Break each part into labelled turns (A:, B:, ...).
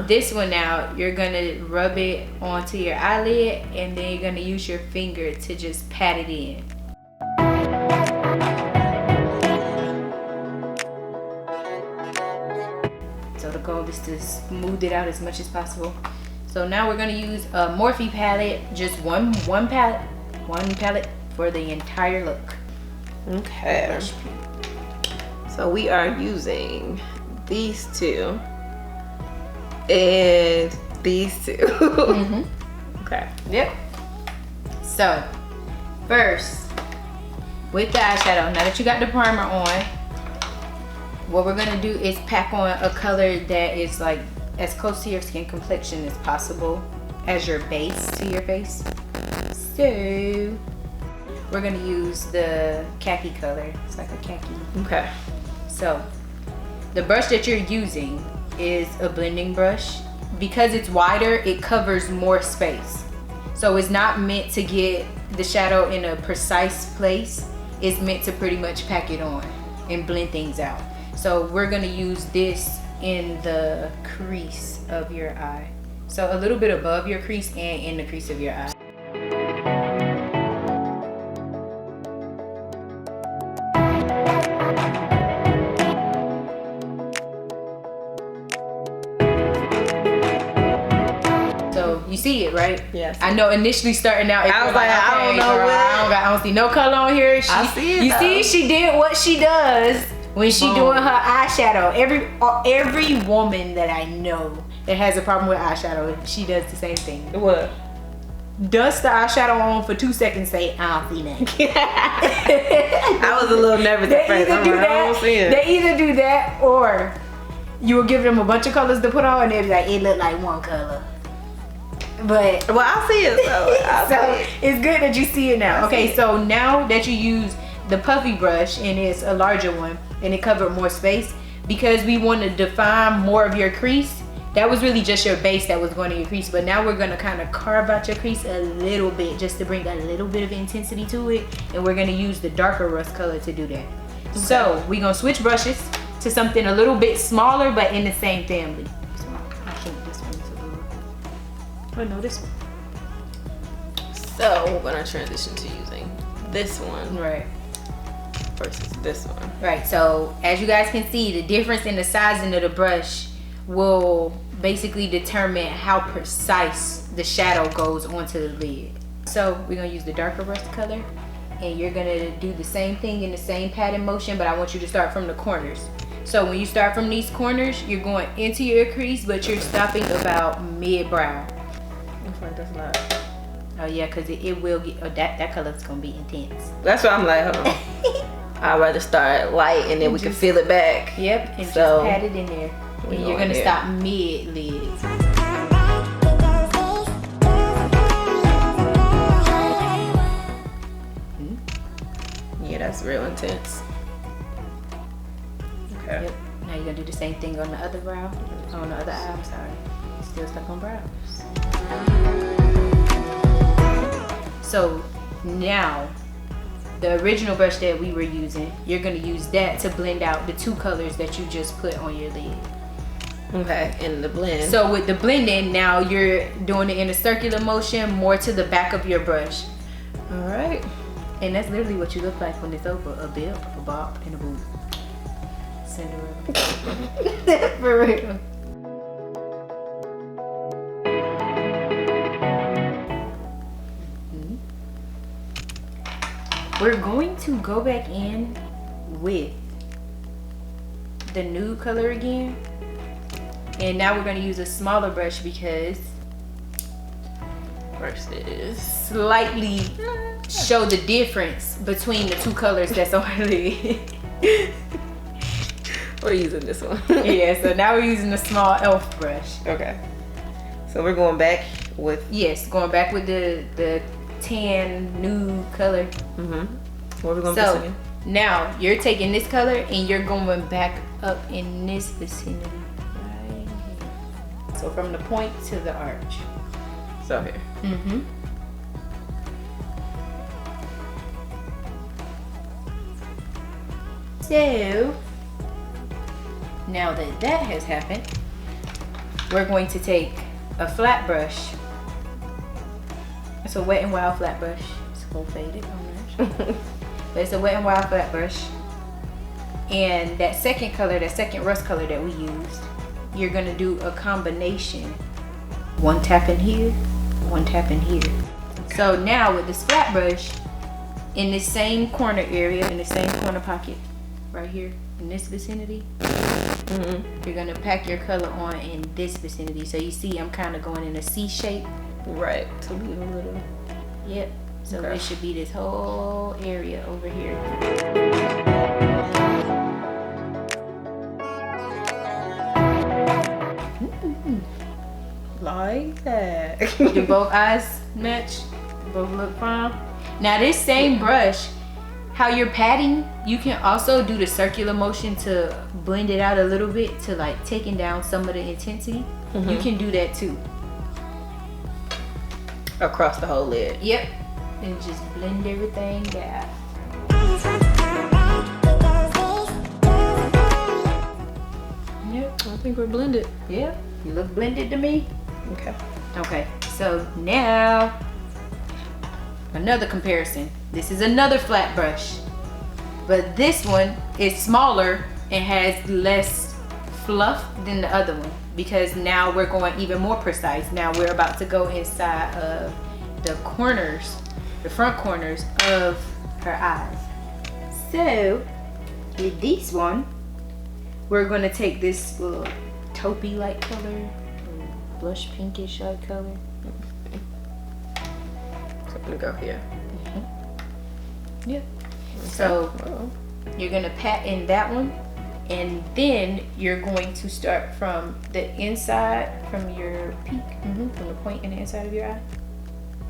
A: This one now, you're gonna rub it onto your eyelid and then you're gonna use your finger to just pat it in. So the goal is to smooth it out as much as possible. So now we're gonna use a Morphe palette, just one palette for the entire look.
B: Okay. So we are using these two and these two. Okay.
A: Yep. So first, with the eyeshadow, now that you got the primer on, what we're gonna do is pack on a color that is like as close to your skin complexion as possible as your base to your face. So we're gonna use the khaki color. It's like a khaki.
B: Okay.
A: So the brush that you're using is a blending brush. Because it's wider, it covers more space. So it's not meant to get the shadow in a precise place. It's meant to pretty much pack it on and blend things out. So we're gonna use this in the crease of your eye. So a little bit above your crease and in the crease of your eye. You see it, right?
B: Yes.
A: I know initially starting out,
B: I was like,
A: okay,
B: I don't know
A: girl,
B: what.
A: I don't see no color on here.
B: I see it.
A: You see, she did what she does when she doing her eyeshadow. Every woman that I know that has a problem with eyeshadow, she does the same thing.
B: What?
A: Dust the eyeshadow on for 2 seconds, say, I don't see nothing.
B: I was a little nervous at first.
A: I don't see it. They either do that or you will give them a bunch of colors to put on and they'll be like, it look like one color. But
B: well, I see it, so
A: it's good that you see it now. Okay, so now that you use the puffy brush and it's a larger one and it covered more space, because we want to define more of your crease, that was really just your base that was going to your crease, but now we're going to kind of carve out your crease a little bit just to bring a little bit of intensity to it, and we're going to use the darker rust color to do that. Okay. So we're going to switch brushes to something a little bit smaller but in the same family. Oh no, this one.
B: So we're gonna transition to using this one,
A: right,
B: versus this one.
A: Right. So as you guys can see, the difference in the sizing of the brush will basically determine how precise the shadow goes onto the lid. So we're gonna use the darker rust color, and you're gonna do the same thing in the same pattern motion, but I want you to start from the corners. So when you start from these corners, you're going into your crease, but you're stopping about mid-brow.
B: That's not.
A: Oh yeah, because it will get, that color's gonna be intense.
B: That's why I'm like, hold on. I'd rather start light and then we can feel it back.
A: Yep, and so, just pat it in there. And you're gonna stop mid-lid.
B: Yeah, that's real intense. Okay.
A: Yep. Now you're gonna do the same thing on the other brow. On the other eye, I'm sorry. Still stuck on brows. So now the original brush that we were using, you're gonna use that to blend out the two colors that you just put on your lid.
B: Okay, in the blend.
A: So with the blending, now you're doing it in a circular motion, more to the back of your brush.
B: All right.
A: And that's literally what you look like when it's over. A bip, a bop, and a boot. Cinderella. For real. We're going to go back in with the nude color again. And now we're going to use a smaller brush because
B: versus
A: slightly show the difference between the two colors that's on her lid.
B: We're using this one.
A: Yeah, so now we're using the small elf brush.
B: Okay. So we're going back with...
A: Yes, going back with the tan nude color.
B: What are we going to
A: So
B: be singing?
A: now you're taking this color and you're going back up in this vicinity right here. So from the point to the arch.
B: So here.
A: So now that that has happened, we're going to take a flat brush. It's a Wet n Wild flat brush. It's a little faded on there. But it's a Wet n Wild flat brush. And that second color, that second rust color that we used, you're gonna do a combination. One tap in here, one tap in here. Okay. So now with this flat brush, in the same corner area, in the same corner pocket, right here, in this vicinity, you're gonna pack your color on in this vicinity. So you see I'm kind of going in a C shape.
B: Right, to be a little.
A: Yep, so it should be this whole area over here.
B: Like that.
A: Do both eyes match? Both look fine? Now this same brush, how you're patting, you can also do the circular motion to blend it out a little bit, to like taking down some of the intensity. You can do that too.
B: Across the whole lid.
A: Yep. And just blend everything down. Yep.
B: I think we're blended.
A: Yeah. You look blended to me.
B: Okay.
A: Okay. So now another comparison. This is another flat brush, but this one is smaller and has less fluff than the other one, because now we're going even more precise. Now we're about to go inside of the corners, the front corners of her eyes. So with this one, we're going to take this little taupey like color, blush pinkish like color.
B: So I'm gonna go here.
A: Yeah. So you're gonna pat in that one, and then you're going to start from the inside, from your peak, from the point in the inside of your eye,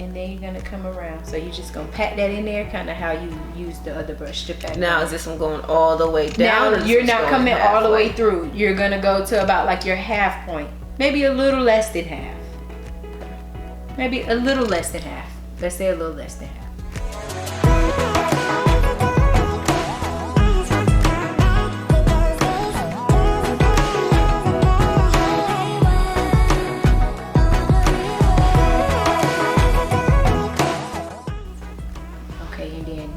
A: and then you're gonna come around. So you're just gonna pat that in there, kind of how you use the other brush to pat.
B: Now is this one going all the way down?
A: Now you're not coming all the way through. You're gonna go to about like your half point, maybe a little less than half. Maybe a little less than half. Let's say a little less than half. Okay, and then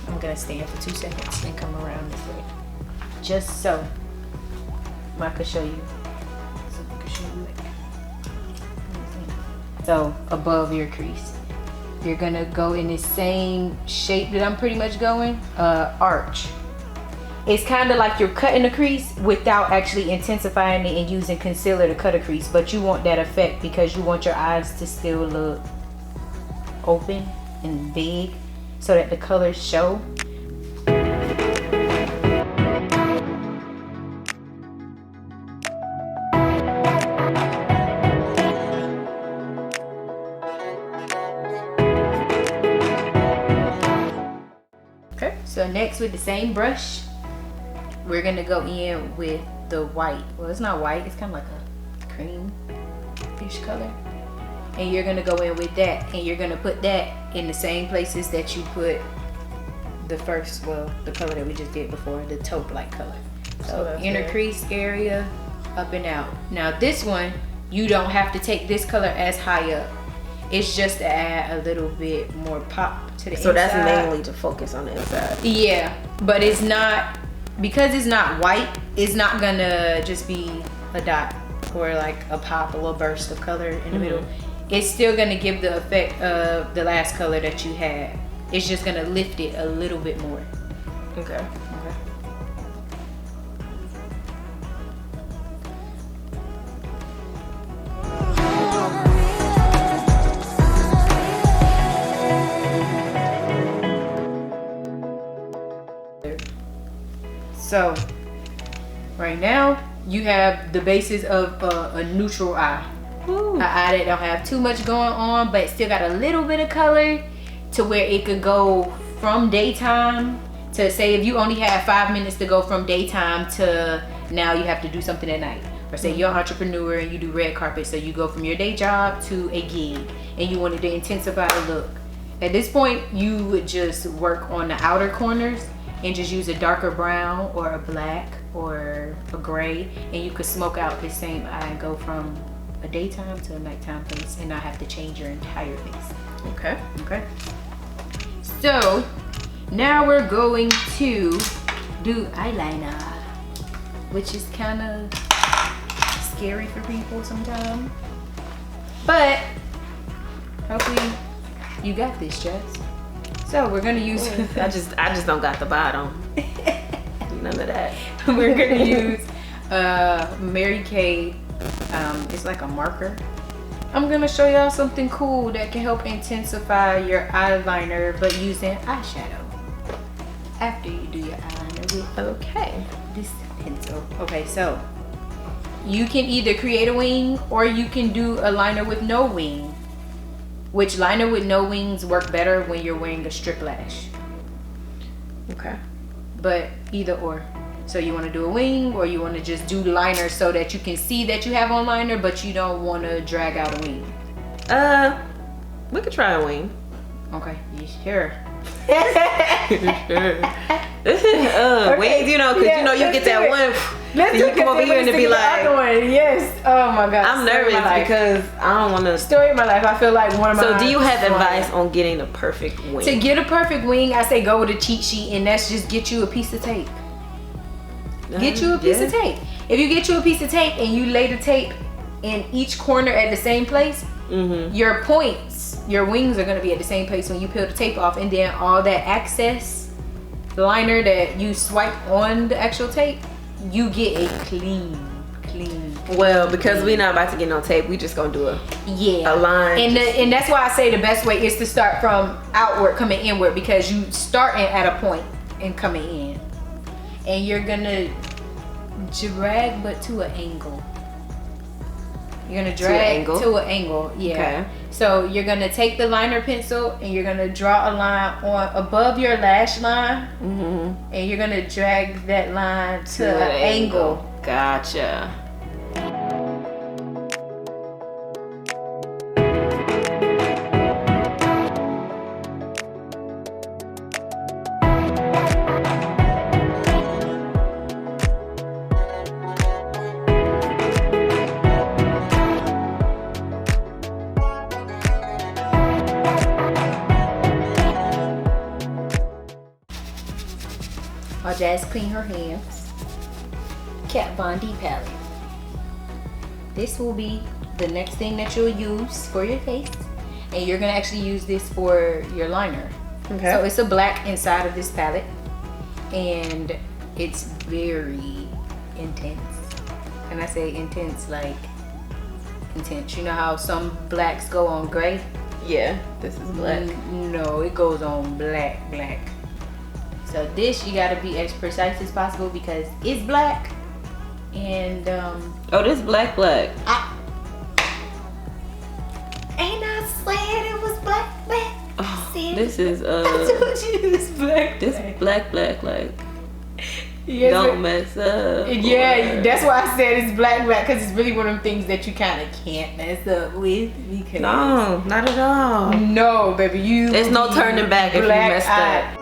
A: I'm gonna stand for 2 seconds and come around this way. Just so I can show you. So above your crease. You're gonna go in the same shape that I'm pretty much going, arch. It's kind of like you're cutting a crease without actually intensifying it and using concealer to cut a crease, but you want that effect because you want your eyes to still look open and big so that the colors show. So next, with the same brush, we're gonna go in with the white. Well, it's not white, it's kind of like a cream-ish color. And you're gonna go in with that, and you're gonna put that in the same places that you put the first, well, the color that we just did before, the taupe-like color. So inner crease area, up and out. Now this one, you don't have to take this color as high up. It's just to add a little bit more pop to the inside.
B: So that's mainly to focus on the inside.
A: Yeah, but it's not, because it's not white, it's not gonna just be a dot or like a pop, a little burst of color in the middle. It's still gonna give the effect of the last color that you had. It's just gonna lift it a little bit more.
B: Okay.
A: So right now you have the basis of a neutral eye. An eye that don't have too much going on, but still got a little bit of color to where it could go from daytime to, say if you only have 5 minutes to go from daytime to now you have to do something at night. Or say you're an entrepreneur and you do red carpet, so you go from your day job to a gig and you wanted to intensify the look. At this point, you would just work on the outer corners and just use a darker brown or a black or a gray, and you could smoke out the same eye and go from a daytime to a nighttime face and not have to change your entire face.
B: Okay.
A: Okay. So now we're going to do eyeliner, which is kind of scary for people sometimes. But hopefully you got this, Jess. So we're gonna use.
B: I just don't got the bottom. None of that.
A: We're gonna use Mary Kay. It's like a marker. I'm gonna show y'all something cool that can help intensify your eyeliner, but using eyeshadow after you do your eyeliner with this pencil. Okay, so you can either create a wing or you can do a liner with no wing. Which liner with no wings work better when you're wearing a strip lash.
B: Okay.
A: But either or. So you want to do a wing or you want to just do liner so that you can see that you have on liner, but you don't want to drag out a wing.
B: We could try a wing.
A: Okay, you sure?
B: Wings, you know, because you know you get that one. Then you come over here and be like,
A: yes. Oh my God.
B: I'm nervous because I don't want to.
A: Story of my life. I feel like one of my.
B: So do you have advice on getting the perfect wing?
A: To get a perfect wing, I say go with a cheat sheet, and that's just get you a piece of tape. Get you a piece of tape. If you get you a piece of tape and you lay the tape in each corner at the same place, your points, your wings are going to be at the same place when you peel the tape off, and then all that excess liner that you swipe on the actual tape, you get a clean.
B: Well, because we're not about to get no tape, we just gonna do a line.
A: And that's why I say the best way is to start from outward coming inward, because you starting at a point and coming in. And you're gonna drag, but to an angle. You're gonna drag to an angle. Yeah.
B: Okay.
A: So you're gonna take the liner pencil and you're gonna draw a line on above your lash line, and you're gonna drag that line to an angle.
B: Gotcha.
A: While Jazz clean her hands. Kat Von D palette. This will be the next thing that you'll use for your face, and you're gonna actually use this for your liner. Okay. So it's a black inside of this palette, and it's very intense. And I say intense like intense. You know how some blacks go on gray?
B: Yeah, this is black.
A: No, it goes on black. So this, you gotta be as precise as possible because it's black. And
B: oh, this black.
A: Ain't I said it was black?
B: Oh, this is
A: I told you it was black.
B: This black like.
A: Yes,
B: don't mess up.
A: Yeah, that's why I said it's black because it's really one of them things that you kind of can't mess up with. Because
B: no, not at all.
A: No, baby, there's
B: no turning back if you messed up.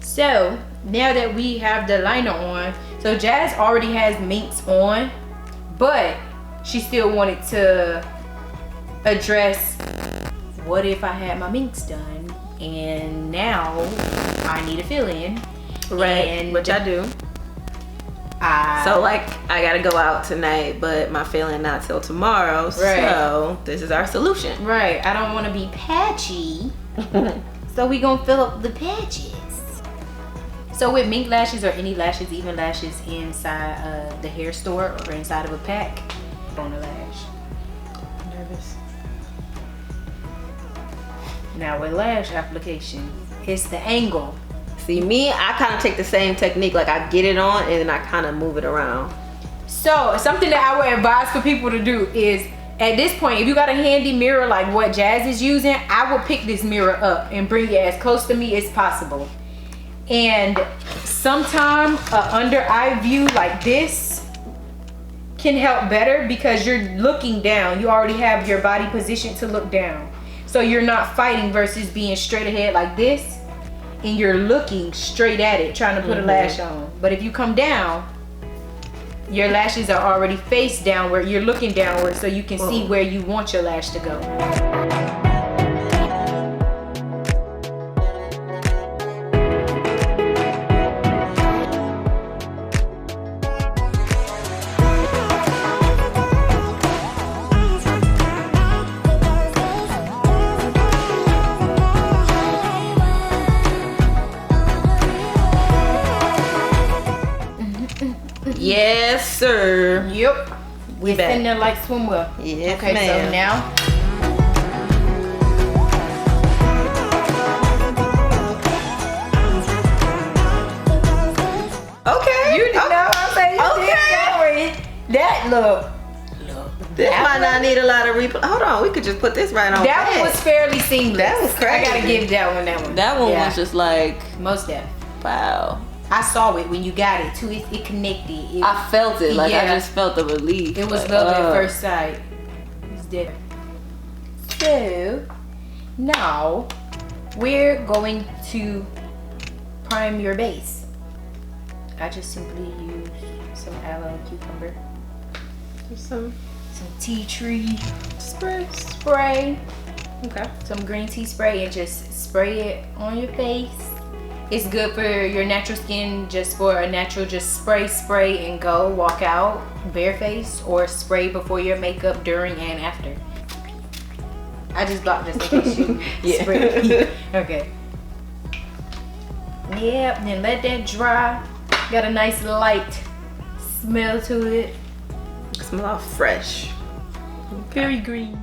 A: So now that we have the liner on, so Jazz already has minks on, but she still wanted to address what if I had my minks done and now I need a fill-in.
B: Right,
A: and
B: which I do. So like I gotta go out tonight, but my fill-in not till tomorrow. Right. So this is our solution.
A: Right. I don't want to be patchy, so we gonna fill up the patches. So with mink lashes or any lashes, even lashes inside the hair store or inside of a pack, on the lash.
B: I'm nervous.
A: Now with lash application, it's the angle.
B: See me, I kind of take the same technique. Like I get it on and then I kind of move it around.
A: So something that I would advise for people to do is, at this point, if you got a handy mirror like what Jazz is using, I would pick this mirror up and bring it as close to me as possible. And sometimes under eye view like this can help better because you're looking down. You already have your body positioned to look down. So you're not fighting versus being straight ahead like this, and you're looking straight at it, trying to put a lash on. But if you come down, your lashes are already face downward. You're looking downward so you can see where you want your lash to go.
B: Yes, sir.
A: Yep. We're sitting there like swimwear.
B: Yes,
A: okay,
B: ma'am.
A: so now.
B: Okay.
A: You didn't know I'm saying.
B: Okay.
A: That look.
B: This might not need a lot of Hold on, we could just put this right on.
A: That one was fairly seamless.
B: That was crazy.
A: I gotta give that one.
B: That one was just like
A: most def.
B: Wow.
A: I saw it when you got it too. It connected.
B: I felt it. Like I just felt the relief.
A: It was love at first sight. It's different. So now we're going to prime your base. I just simply use some aloe cucumber. Some tea tree spray. Okay. Some green tea spray and just spray it on your face. It's good for your natural skin, just for a natural, just spray and go, walk out barefaced, or spray before your makeup, during and after. I just blocked this in case you spray. Okay. Yep, then let that dry. Got a nice light smell to it.
B: It smells fresh.
A: Very green.